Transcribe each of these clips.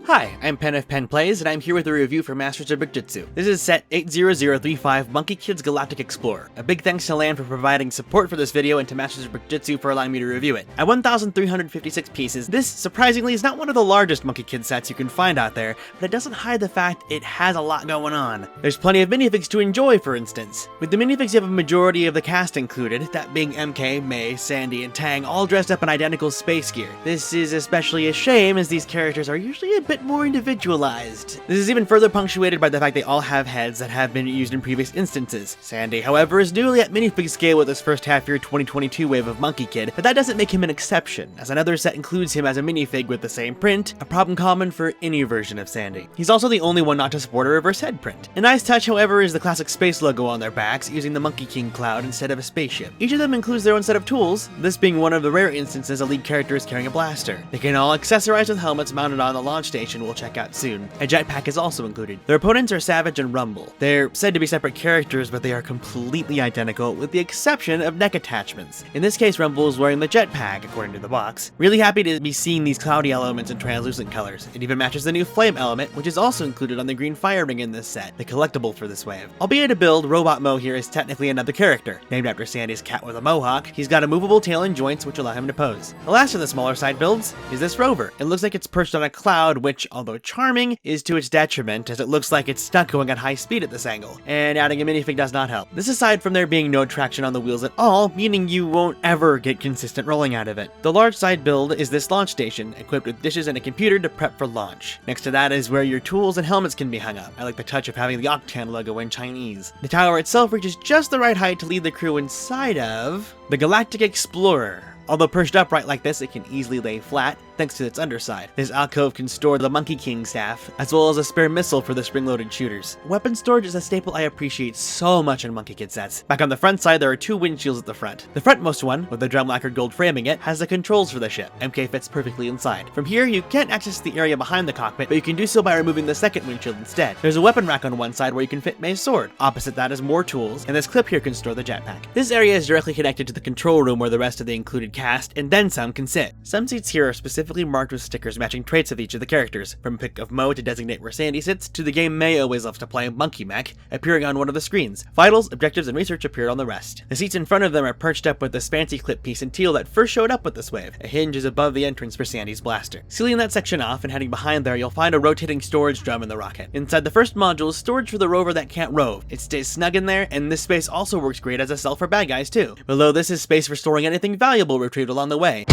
Hi, I'm Pen of PenPlays, and I'm here with a review for Masters of Brickjitzu. This is set 80035 Monkie Kid's Galactic Explorer. A big thanks to Lan for providing support for this video and to Masters of Brickjitzu for allowing me to review it. At 1,356 pieces, this surprisingly is not one of the largest Monkie Kid sets you can find out there, but it doesn't hide the fact it has a lot going on. There's plenty of minifigs to enjoy, for instance. With the minifigs, you have a majority of the cast included, that being MK, May, Sandy, and Tang, all dressed up in identical space gear. This is especially a shame, as these characters are usually a bit more individualized. This is even further punctuated by the fact they all have heads that have been used in previous instances. Sandy, however, is newly at minifig scale with this first half-year 2022 wave of Monkie Kid, but that doesn't make him an exception, as another set includes him as a minifig with the same print, a problem common for any version of Sandy. He's also the only one not to support a reverse head print. A nice touch, however, is the classic space logo on their backs, using the Monkey King cloud instead of a spaceship. Each of them includes their own set of tools, this being one of the rare instances a lead character is carrying a blaster. They can all accessorize with helmets mounted on the launch station we'll check out soon. A jetpack is also included. Their opponents are Savage and Rumble. They're said to be separate characters, but they are completely identical, with the exception of neck attachments. In this case, Rumble is wearing the jetpack, according to the box. Really happy to be seeing these cloudy elements in translucent colors. It even matches the new flame element, which is also included on the green fire ring in this set, the collectible for this wave. Albeit a build, Robot Mo here is technically another character. Named after Sandy's cat with a mohawk, he's got a movable tail and joints which allow him to pose. The last of the smaller side builds is this rover. It looks like it's perched on a cloud, which, although charming, is to its detriment, as it looks like it's stuck going at high speed at this angle, and adding a minifig does not help. This aside from there being no traction on the wheels at all, meaning you won't ever get consistent rolling out of it. The large side build is this launch station, equipped with dishes and a computer to prep for launch. Next to that is where your tools and helmets can be hung up. I like the touch of having the Octan logo in Chinese. The tower itself reaches just the right height to lead the crew inside of the Galactic Explorer. Although perched upright like this, it can easily lay flat, thanks to its underside. This alcove can store the Monkey King staff, as well as a spare missile for the spring-loaded shooters. Weapon storage is a staple I appreciate so much in Monkie Kid sets. Back on the front side, there are two windshields at the front. The frontmost one, with the drum lacquered gold framing it, has the controls for the ship. MK fits perfectly inside. From here, you can't access the area behind the cockpit, but you can do so by removing the second windshield instead. There's a weapon rack on one side where you can fit May's sword. Opposite that is more tools, and this clip here can store the jetpack. This area is directly connected to the control room where the rest of the included cast, and then some, can sit. Some seats here are specifically marked with stickers matching traits of each of the characters, from a pic of Mo to designate where Sandy sits, to the game May always loves to play, Monkey Mech, appearing on one of the screens. Vitals, objectives, and research appear on the rest. The seats in front of them are perched up with this fancy clip piece in teal that first showed up with this wave. A hinge is above the entrance for Sandy's blaster. Sealing that section off and heading behind there, you'll find a rotating storage drum in the rocket. Inside the first module is storage for the rover that can't rove. It stays snug in there, and this space also works great as a cell for bad guys too. Below this is space for storing anything valuable retrieved along the way.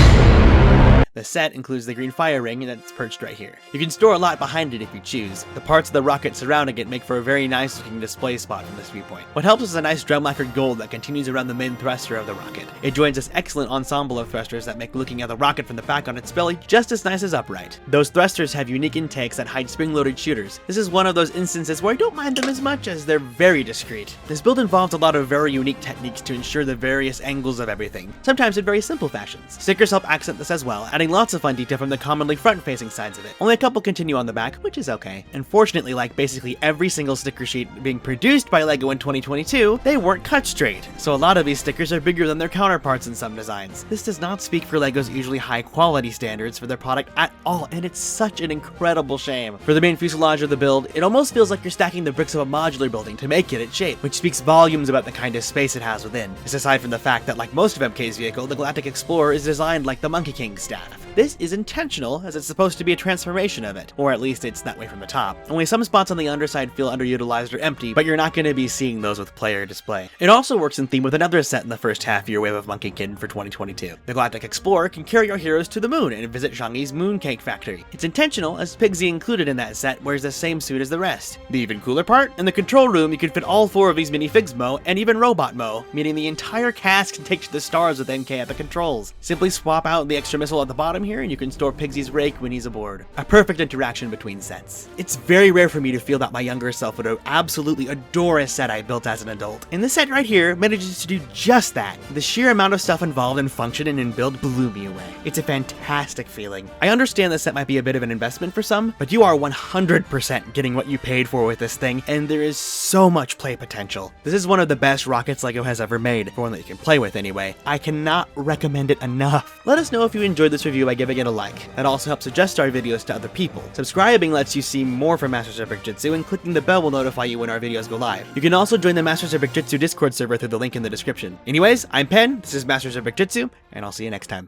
The set includes the green fire ring, and it's perched right here. You can store a lot behind it if you choose. The parts of the rocket surrounding it make for a very nice looking display spot from this viewpoint. What helps is a nice drum lacquered gold that continues around the main thruster of the rocket. It joins this excellent ensemble of thrusters that make looking at the rocket from the back on its belly just as nice as upright. Those thrusters have unique intakes that hide spring-loaded shooters. This is one of those instances where I don't mind them as much, as they're very discreet. This build involves a lot of very unique techniques to ensure the various angles of everything, sometimes in very simple fashions. Stickers help accent this as well, adding lots of fun detail from the commonly front-facing sides of it. Only a couple continue on the back, which is okay. Unfortunately, like basically every single sticker sheet being produced by LEGO in 2022, they weren't cut straight, so a lot of these stickers are bigger than their counterparts in some designs. This does not speak for LEGO's usually high-quality standards for their product at all, and it's such an incredible shame. For the main fuselage of the build, it almost feels like you're stacking the bricks of a modular building to make it its shape, which speaks volumes about the kind of space it has within. This aside from the fact that, like most of MK's vehicle, the Galactic Explorer is designed like the Monkey King staff. This is intentional, as it's supposed to be a transformation of it, or at least it's that way from the top. Only some spots on the underside feel underutilized or empty, but you're not going to be seeing those with player display. It also works in theme with another set in the first half-year wave of Monkie Kid for 2022. The Galactic Explorer can carry our heroes to the moon and visit Zhangyi's mooncake factory. It's intentional, as Pigsy included in that set wears the same suit as the rest. The even cooler part? In the control room, you can fit all four of these minifigs Mo, and even Robot Mo, meaning the entire cast can take to the stars with MK at the controls. Simply swap out the extra missile at the bottom here, and you can store Pigsy's rake when he's aboard. A perfect interaction between sets. It's very rare for me to feel that my younger self would absolutely adore a set I built as an adult. And this set right here manages to do just that. The sheer amount of stuff involved in function and in build blew me away. It's a fantastic feeling. I understand this set might be a bit of an investment for some, but you are 100% getting what you paid for with this thing, and there is so much play potential. This is one of the best rockets LEGO has ever made, for one that you can play with anyway. I cannot recommend it enough. Let us know if you enjoyed this review by by giving it a like. That also helps suggest our videos to other people. Subscribing lets you see more from Masters of Brickjitzu, and clicking the bell will notify you when our videos go live. You can also join the Masters of Brickjitzu Discord server through the link in the description. Anyways, I'm Pen, this is Masters of Brickjitzu, and I'll see you next time.